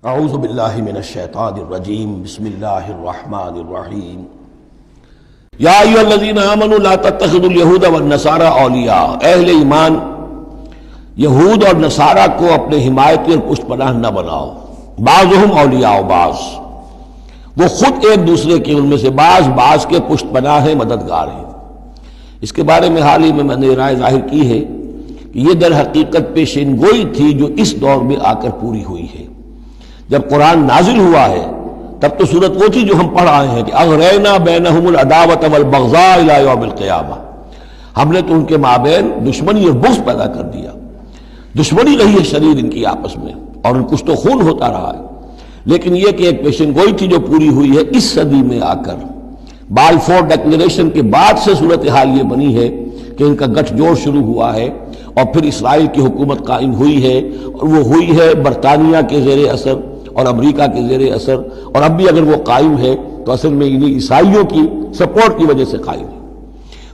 اعوذ باللہ من الشیطان الرجیم بسم اللہ الرحمن الرحیم یا ایھا الذین آمنوا لا تتخذوا اليہود والنصارى اولیاء، اہل ایمان یہود اور نصارہ کو اپنے حمایتی اور پشت پناہ نہ بناؤ۔ بعضهم اولیاء بعض، وہ خود ایک دوسرے کے ان میں سے بعض کے پشت پناہ ہیں، مددگار ہیں۔ اس کے بارے میں حال ہی میں نے رائے ظاہر کی ہے کہ یہ در حقیقت پیشین گوئی تھی جو اس دور میں آ کر پوری ہوئی ہے۔ جب قرآن نازل ہوا ہے تب تو صورت وہ تھی جو ہم پڑھ آئے ہیں کہ اغرینا بینہم العداوۃ والبغضاء الی یوم القیامہ، ہم نے تو ان کے مابین دشمنی اور بغض پیدا کر دیا، دشمنی رہی ہے شریر ان کی آپس میں، اور ان کچھ تو خون ہوتا رہا ہے۔ لیکن یہ کہ ایک پیشن گوئی تھی جو پوری ہوئی ہے اس صدی میں آ کر۔ بالفور ڈکلیریشن کے بعد سے صورتحال یہ بنی ہے کہ ان کا گٹھ جوڑ شروع ہوا ہے، اور پھر اسرائیل کی حکومت قائم ہوئی ہے، اور وہ ہوئی ہے برطانیہ کے زیر اثر اور امریکہ کے زیر اثر، اور اب بھی اگر وہ قائم ہے تو اصل میں انہیں عیسائیوں کی سپورٹ کی وجہ سے قائم ہے۔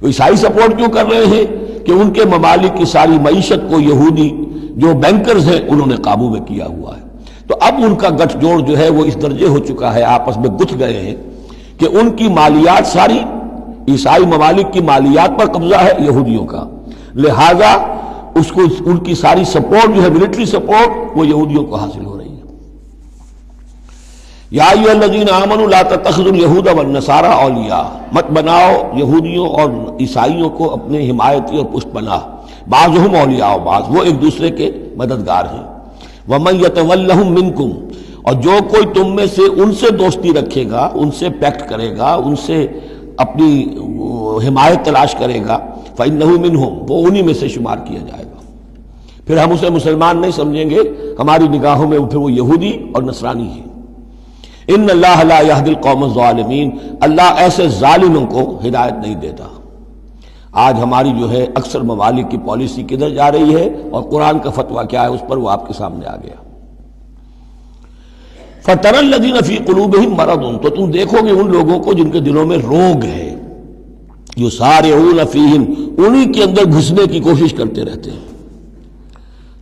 وہ عیسائی سپورٹ کیوں کر رہے ہیں کہ ان کے ممالک کی ساری معیشت کو یہودی جو بینکرز ہیں انہوں نے قابو میں کیا ہوا ہے۔ تو اب ان کا گٹھ جوڑ جو ہے وہ اس درجے ہو چکا ہے، آپس میں گتھ گئے ہیں کہ ان کی مالیات ساری عیسائی ممالک کی مالیات پر قبضہ ہے یہودیوں کا، لہذا اس کو ان کی ساری سپورٹ جو ہے ملٹری سپورٹ وہ یہودیوں کو حاصل ہو رہی ہے۔ یا ایھا الذین آمنوا لا تتخذوا اليہود والنصارى اولیاء، مت بناؤ یہودیوں اور عیسائیوں کو اپنے حمایتی اور پشت پناہ، بعضهم اولیاء بعض، وہ ایک دوسرے کے مددگار ہیں۔ ومن یتولہم منکم، اور جو کوئی تم میں سے ان سے دوستی رکھے گا، ان سے پیکٹ کرے گا، ان سے اپنی حمایت تلاش کرے گا، فإنہ منہم، وہ انہی میں سے شمار کیا جائے گا۔ پھر ہم اسے مسلمان نہیں سمجھیں گے، ہماری نگاہوں میں پھر وہ یہودی اور نصرانی ہے۔ ان اللہ لا یہدی القوم الظالمین، اللہ ایسے ظالموں کو ہدایت نہیں دیتا۔ آج ہماری جو ہے اکثر ممالک کی پالیسی کدھر جا رہی ہے اور قرآن کا فتویٰ کیا ہے اس پر وہ آپ کے سامنے آ گیا۔ فَتَرَى الَّذِينَ فِي قُلُوبِهِم مَرَضٌ، تو تم دیکھو گے ان لوگوں کو جن کے دلوں میں روگ ہے، يُسَارِعُونَ فِيهِمْ، انہی کے اندر گھسنے کی کوشش کرتے رہتے ہیں۔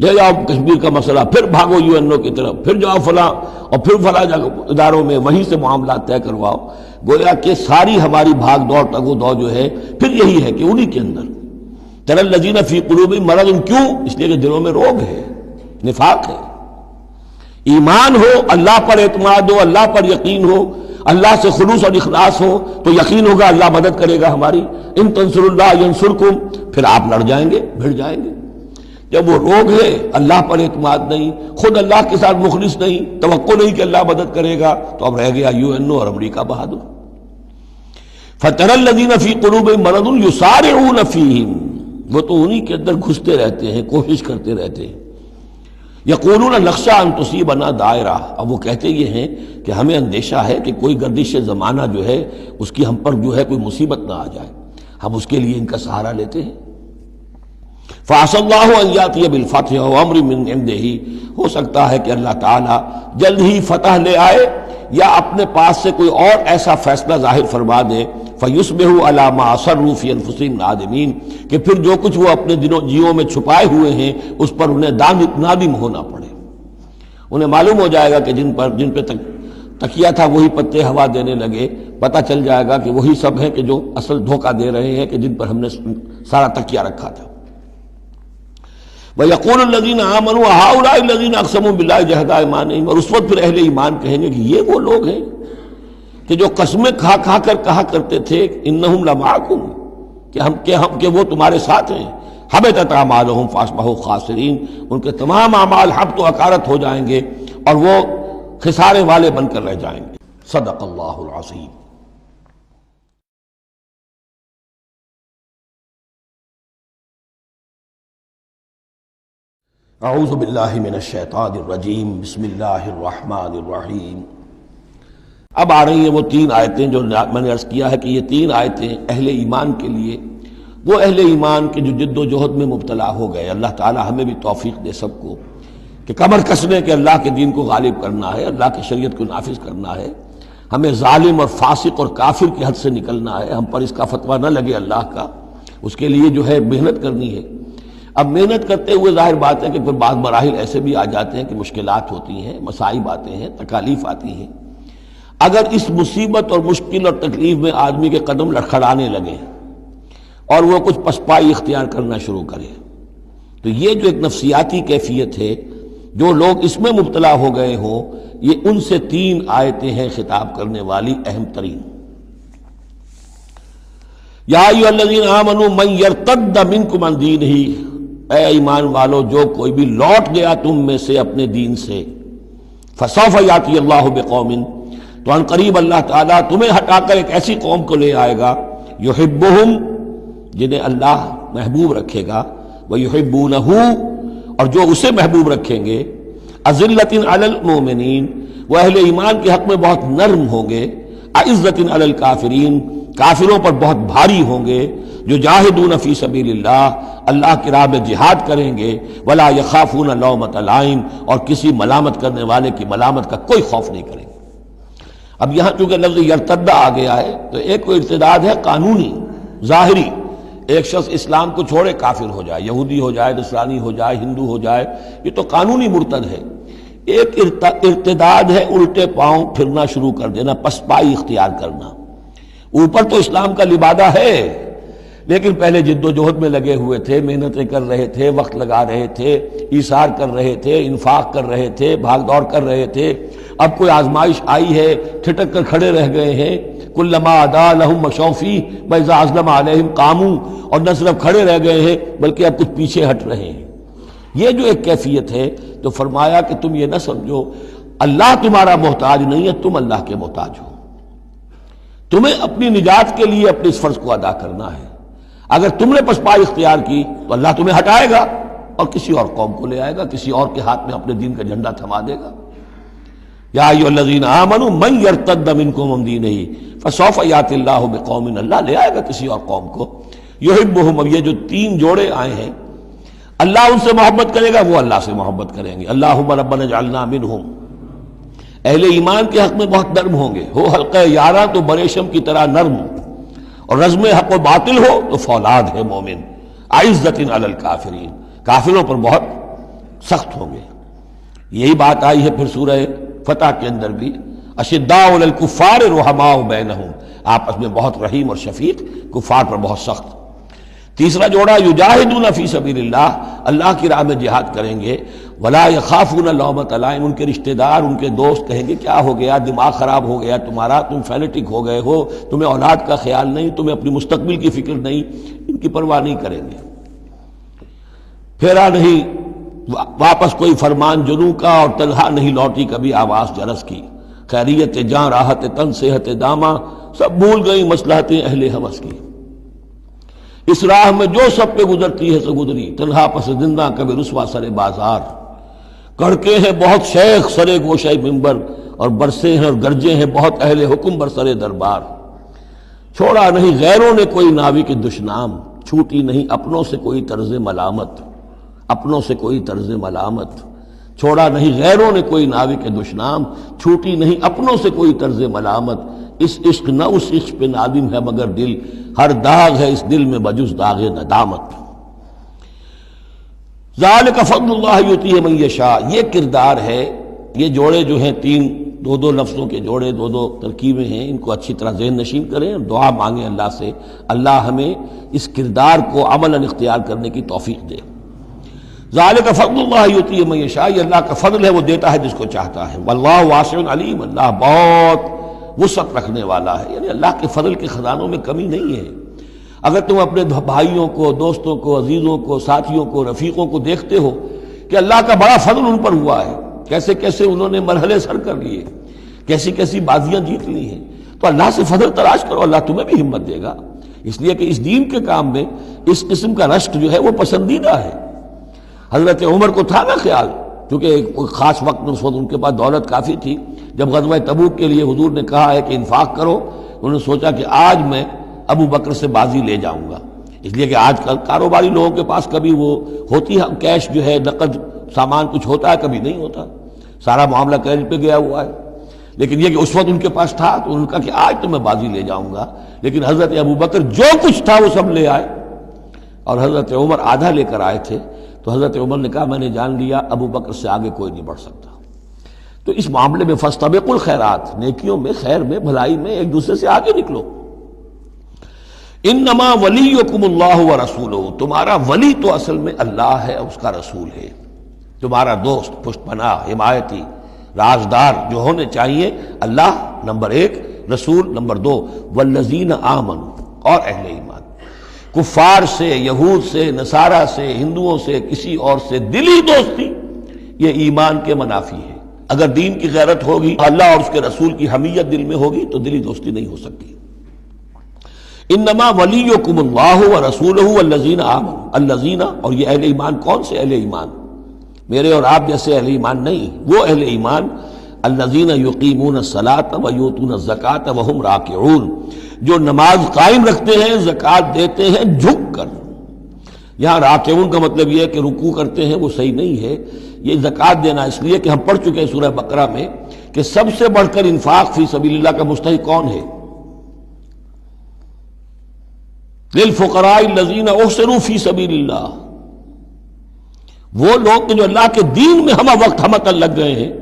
لے جاؤ کشمیر کا مسئلہ، پھر بھاگو UN کی طرف، پھر جاؤ فلاں اور پھر فلاں اداروں میں، وہیں سے معاملات طے کرواؤ۔ گویا کہ ساری ہماری بھاگ دوڑ تگ و دو جو ہے پھر یہی ہے کہ انہی کے اندر تَرَى الَّذِينَ فِي قُلُوبِهِم مَرَضٌ، کیوں؟ اس لیے کہ دلوں میں روگ ہے، نفاق ہے۔ ایمان ہو، اللہ پر اعتماد ہو، اللہ پر یقین ہو، اللہ سے خلوص اور اخلاص ہو تو یقین ہوگا اللہ مدد کرے گا ہماری۔ ان تنصروا اللہ ینصرکم، پھر آپ لڑ جائیں گے، بھڑ جائیں گے۔ جب وہ روگ ہے، اللہ پر اعتماد نہیں، خود اللہ کے ساتھ مخلص نہیں، توقع نہیں کہ اللہ مدد کرے گا، تو اب رہ گیا UN اور امریکہ بہادر۔ فَتَرَى الَّذِينَ فِي قُلُوبِهِم مَرَضٌ يُسَارِعُونَ فِيهِمْ، وہ تو انہی کے اندر گھستے رہتے ہیں، کوشش کرتے رہتے ہیں۔ یقولون نخشی ان تصیبنا دائرہ، اب وہ کہتے یہ ہیں کہ ہمیں اندیشہ ہے کہ کوئی گردش زمانہ جو ہے اس کی ہم پر جو ہے کوئی مصیبت نہ آ جائے، ہم اس کے لیے ان کا سہارا لیتے ہیں۔ فَعَسَى اللَّهُ أَن يَأْتِيَ بِالْفَتْحِ وَأَمْرٍ مِّنْ عِندِهِ، ہو سکتا ہے کہ اللہ تعالیٰ جلد ہی فتح لے آئے یا اپنے پاس سے کوئی اور ایسا فیصلہ ظاہر فرما دے، فَيُصْبِحُوا عَلَىٰ مَا أَصَرُّوا فِي أَنفُسِهِمْ نَادِمِينَ، کہ پھر جو کچھ وہ اپنے جیوں میں چھپائے ہوئے ہیں اس پر انہیں نادم ہونا پڑے۔ انہیں معلوم ہو جائے گا کہ جن پہ تکیہ تھا وہی پتے ہوا دینے لگے، پتہ چل جائے گا کہ وہی سب ہیں کہ جو اصل دھوکہ دے رہے ہیں، کہ جن پر ہم نے سارا تکیہ رکھا تھا۔ وَيَقُولُ الَّذِينَ آمَنُوا هَؤُلَاءِ الَّذِينَ أَقْسَمُوا بِاللَّهِ جَهْدَ أَيْمَانِهِمْ، اور اس وقت پھر اہل ایمان کہیں گے کہ یہ وہ لوگ ہیں کہ جو قسمیں کھا کھا کر کہا کرتے تھے إِنَّهُمْ لَمَعَكُمْ، کہ وہ تمہارے ساتھ ہیں۔ حَبِطَتْ أَعْمَالُهُمْ فَأَصْبَحُوا خَاسِرِينَ، ان کے تمام اعمال حبط و اکارت ہو جائیں گے اور وہ خسارے والے بن کر رہ جائیں گے۔ صدق اللہ العظیم۔ اعوذ باللہ من الشیطان الرجیم بسم اللہ الرحمن الرحیم۔ اب آ رہی ہیں وہ تین آیتیں جو میں نے عرض کیا ہے کہ یہ تین آیتیں اہل ایمان کے لیے، وہ اہل ایمان کے جو جد و جہد میں مبتلا ہو گئے، اللہ تعالی ہمیں بھی توفیق دے سب کو کہ کمر کسنے کے اللہ کے دین کو غالب کرنا ہے، اللہ کی شریعت کو نافذ کرنا ہے، ہمیں ظالم اور فاسق اور کافر کی حد سے نکلنا ہے، ہم پر اس کا فتویٰ نہ لگے اللہ کا، اس کے لیے جو ہے محنت کرنی ہے۔ اب محنت کرتے ہوئے ظاہر بات ہے کہ پھر بعض مراحل ایسے بھی آ جاتے ہیں کہ مشکلات ہوتی ہیں، مصائب آتے ہیں، تکالیف آتی ہیں۔ اگر اس مصیبت اور مشکل اور تکلیف میں آدمی کے قدم لڑکھڑانے لگے اور وہ کچھ پسپائی اختیار کرنا شروع کرے، تو یہ جو ایک نفسیاتی کیفیت ہے، جو لوگ اس میں مبتلا ہو گئے ہوں، یہ ان سے 3 آیتیں ہیں خطاب کرنے والی اہم ترین۔ یا ایھا الذین آمنوا من یرتد منکم عن دینہ، اے ایمان والو جو کوئی بھی لوٹ گیا تم میں سے اپنے دین سے، فسوف یاتی اللہ بقوم، تو ان قریب اللہ تعالیٰ تمہیں ہٹا کر ایک ایسی قوم کو لے آئے گا، یحبہم، جنہیں اللہ محبوب رکھے گا، ویحبونہ، اور جو اسے محبوب رکھیں گے، اذلۃ علی المؤمنین، وہ اہل ایمان کے حق میں بہت نرم ہوں گے، اعزۃ علی الکافرین، کافروں پر بہت بھاری ہوں گے، جو جاہدون فی سبیل اللہ، اللہ کی راہ میں جہاد کریں گے، ولا یخافون لومۃ لائم، اور کسی ملامت کرنے والے کی ملامت کا کوئی خوف نہیں کریں گے۔ اب یہاں چونکہ لفظ یرتد آ گیا ہے تو ایک کوئی ارتداد ہے قانونی ظاہری، ایک شخص اسلام کو چھوڑے کافر ہو جائے، یہودی ہو جائے، نصرانی ہو جائے، ہندو ہو جائے، یہ تو قانونی مرتد ہے۔ ایک ارتداد ہے الٹے پاؤں پھرنا شروع کر دینا، پسپائی اختیار کرنا۔ اوپر تو اسلام کا لبادہ ہے، لیکن پہلے جد و جہد میں لگے ہوئے تھے، محنتیں کر رہے تھے، وقت لگا رہے تھے، ایثار کر رہے تھے، انفاق کر رہے تھے، بھاگ دوڑ کر رہے تھے، اب کوئی آزمائش آئی ہے، ٹھٹک کر کھڑے رہ گئے ہیں، کلما ادا لہم مشوا فیہ واذا اظلم علیہم قاموا، اور نہ صرف کھڑے رہ گئے ہیں بلکہ اب کچھ پیچھے ہٹ رہے ہیں۔ یہ جو ایک کیفیت ہے تو فرمایا کہ تم یہ نہ سمجھو اللہ تمہارا محتاج نہیں ہے، تم اللہ کے محتاج ہو، تمہیں اپنی نجات کے لیے اپنے اس فرض کو ادا کرنا ہے۔ اگر تم نے پسپائی اختیار کی تو اللہ تمہیں ہٹائے گا اور کسی اور قوم کو لے آئے گا، کسی اور کے ہاتھ میں اپنے دین کا جھنڈا تھما دے گا۔ یا ایھا الذین آمنوا من یرتد منکم عن دینہ فسوف یاتی اللہ بقوم، اللہ لے آئے گا کسی اور قوم کو، یحبہم۔ اب یہ جو 3 جوڑے آئے ہیں، اللہ ان سے محبت کرے گا، وہ اللہ سے محبت کریں گے۔ اللہم ربنا اجعلنا منہم، اہل ایمان کے حق میں بہت نرم ہوں گے، ہو حلقہ یاراں تو بریشم کی طرح نرم، اور رزم حق و باطل ہو تو فولاد ہے مومن، اعزۃ علی الکافرین، کافروں پر بہت سخت ہوں گے۔ یہی بات آئی ہے پھر سورہ فتح کے اندر بھی، اشداء علی الکفار رحماء بینہم، آپس میں بہت رحیم اور شفیق، کفار پر بہت سخت۔ تیسرا جوڑا یجاہدون فی سبیل اللہ، اللہ کی راہ میں جہاد کریں گے، ولا یخافون لومۃ لائم، ان کے رشتہ دار، ان کے دوست کہیں گے کیا ہو گیا، دماغ خراب ہو گیا تمہارا، تم فینیٹک ہو گئے ہو، تمہیں اولاد کا خیال نہیں، تمہیں اپنی مستقبل کی فکر نہیں، ان کی پرواہ نہیں کریں گے۔ پھیرا نہیں واپس کوئی فرمان جنوں کا، اور تنہا نہیں لوٹی کبھی آواز جرس کی، خیریت جاں راحت تن صحت داماں، سب بھول گئی مصلحتیں اہل ہوس کی۔ اس راہ میں جو سب پہ گزرتی ہے سو گزری، تنہا پس زندہ کبھی رسوا سر بازار، کڑکے ہیں بہت شیخ سرے گوشہ منبر، اور برسے ہیں اور گرجے ہیں بہت اہل حکم بر سرے دربار۔ چھوڑا نہیں غیروں نے کوئی ناوی کے دشنام، چھوٹی نہیں اپنوں سے کوئی طرز ملامت، اپنوں سے کوئی طرز ملامت۔ چھوڑا نہیں غیروں نے کوئی ناوی کے دشنام، چھوٹی نہیں اپنوں سے کوئی طرز ملامت۔ اس عشق نہ اس عشق پہ نادم ہے مگر دل، ہر داغ ہے اس دل میں بجز داغ ندامت۔ ذالک فضل اللہ یؤتیہ من یشاء، یہ کردار ہے، یہ جوڑے جو ہیں 3 2 لفظوں کے جوڑے، 2 ترکیبیں ہیں، ان کو اچھی طرح ذہن نشین کریں اور دعا مانگیں اللہ سے، اللہ ہمیں اس کردار کو عملاً اختیار کرنے کی توفیق دے۔ ذالک فضل اللہ یؤتیہ من یشاء، یہ اللہ کا فضل ہے، وہ دیتا ہے جس کو چاہتا ہے۔ واللہ واسع علیم، اللہ بہت وسعت رکھنے والا ہے، یعنی اللہ کے فضل کے خزانوں میں کمی نہیں ہے۔ اگر تم اپنے بھائیوں کو، دوستوں کو، عزیزوں کو، ساتھیوں کو، رفیقوں کو دیکھتے ہو کہ اللہ کا بڑا فضل ان پر ہوا ہے، کیسے کیسے انہوں نے مرحلے سر کر لیے، کیسی کیسی بازیاں جیت لی ہیں، تو اللہ سے فضل تلاش کرو، اللہ تمہیں بھی ہمت دے گا، اس لیے کہ اس دین کے کام میں اس قسم کا رشک جو ہے وہ پسندیدہ ہے۔ حضرت عمر کو تھا نا خیال، کیونکہ کوئی خاص وقت میں اس وقت ان کے پاس دولت کافی تھی، جب غزوہ تبوک کے لیے حضور نے کہا ہے کہ انفاق کرو، انہوں نے سوچا کہ آج میں ابو بکر سے بازی لے جاؤں گا، اس لیے کہ آج کل کاروباری لوگوں کے پاس کبھی وہ ہوتی ہے کیش جو ہے، نقد سامان کچھ ہوتا ہے، کبھی نہیں ہوتا، سارا معاملہ کریڈٹ پہ گیا ہوا ہے، لیکن یہ کہ اس وقت ان کے پاس تھا تو انہوں نے کہا کہ آج تو میں بازی لے جاؤں گا، لیکن حضرت ابو بکر جو کچھ تھا وہ سب لے آئے، اور حضرت عمر آدھا لے کر آئے تھے، تو حضرت عمر نے کہا میں نے جان لیا ابو بکر سے آگے کوئی نہیں بڑھ سکتا۔ تو اس معاملے میں فاستبقوا الخیرات، نیکیوں میں، خیر میں، بھلائی میں ایک دوسرے سے آگے نکلو۔ انما ولیکم اللہ ورسولہ، تمہارا ولی تو اصل میں اللہ ہے اور اس کا رسول ہے، تمہارا دوست، پشت پناہ، حمایتی، رازدار جو ہونے چاہیے اللہ نمبر 1، رسول نمبر 2، والذین آمنوا، اور اہل ایمان۔ کفار سے، یہود سے، نصارہ سے، ہندوؤں سے، کسی اور سے دلی دوستی یہ ایمان کے منافی ہے۔ اگر دین کی غیرت ہوگی، اللہ اور اس کے رسول کی حمیت دل میں ہوگی تو دلی دوستی نہیں ہو سکتی۔ انما ولیکم اللہ ورسولہ والذین آمنوا، الذین، اور یہ اہل ایمان کون سے اہل ایمان؟ میرے اور آپ جیسے اہل ایمان نہیں، وہ اہل ایمان الذین یقیمون الصلاۃ ویؤتون الزکاۃ وہم راکعون، جو نماز قائم رکھتے ہیں، زکوٰۃ دیتے ہیں جھک کر۔ یہاں راکعون کا مطلب یہ ہے کہ رکوع کرتے ہیں، وہ صحیح نہیں ہے، یہ زکوٰۃ دینا اس لیے کہ ہم پڑھ چکے ہیں سورہ بقرہ میں کہ سب سے بڑھ کر انفاق فی سبیل اللہ کا مستحق کون ہے؟ للفقراء الذین احصروا فی سبیل اللہ، وہ لوگ جو اللہ کے دین میں ہمہ وقت ہمہ لگ گئے ہیں،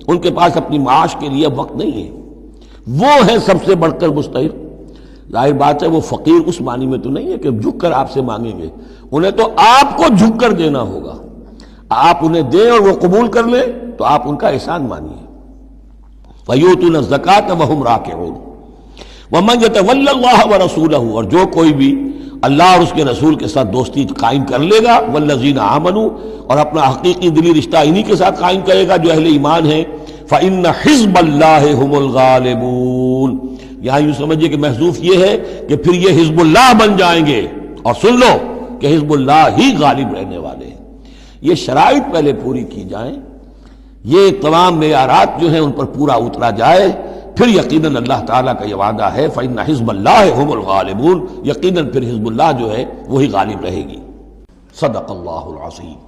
ان کے پاس اپنی معاش کے لیے وقت نہیں ہے، وہ ہے سب سے بڑھ کر مستحق۔ ظاہر بات ہے وہ فقیر اس معنی میں تو نہیں ہے کہ جھک کر آپ سے مانگیں گے، انہیں تو آپ کو جھک کر دینا ہوگا، آپ انہیں دیں اور وہ قبول کر لیں تو آپ ان کا احسان مانیے۔ وَيُؤْتُونَ الزَّكَاةَ وَهُمْ رَاكِعُونَ وَمَنْ يَتَوَلَّ اللَّهَ وَرَسُولَهُ، اور جو کوئی بھی اللہ اور اس کے رسول کے ساتھ دوستی قائم کر لے گا، والذین آمنوا، اور اپنا حقیقی دلی رشتہ انہی کے ساتھ قائم کرے گا جو اہل ایمان ہیں، فَإِنَّ حِزْبَ اللَّهِ هُمُ الْغَالِبُونَ، یہاں یوں سمجھیے کہ محذوف یہ ہے کہ پھر یہ حزب اللہ بن جائیں گے، اور سن لو کہ حزب اللہ ہی غالب رہنے والے ہیں۔ یہ شرائط پہلے پوری کی جائیں، یہ تمام معیارات جو ہیں ان پر پورا اترا جائے، پھر یقیناً اللہ تعالیٰ کا یہ وعدہ ہے فَإِنَّ حِزْبَ اللَّهِ هُمُ الْغَالِبُونَ، یقیناً پھر حزب اللہ جو ہے وہی غالب رہے گی۔ صدق اللہ العظیم۔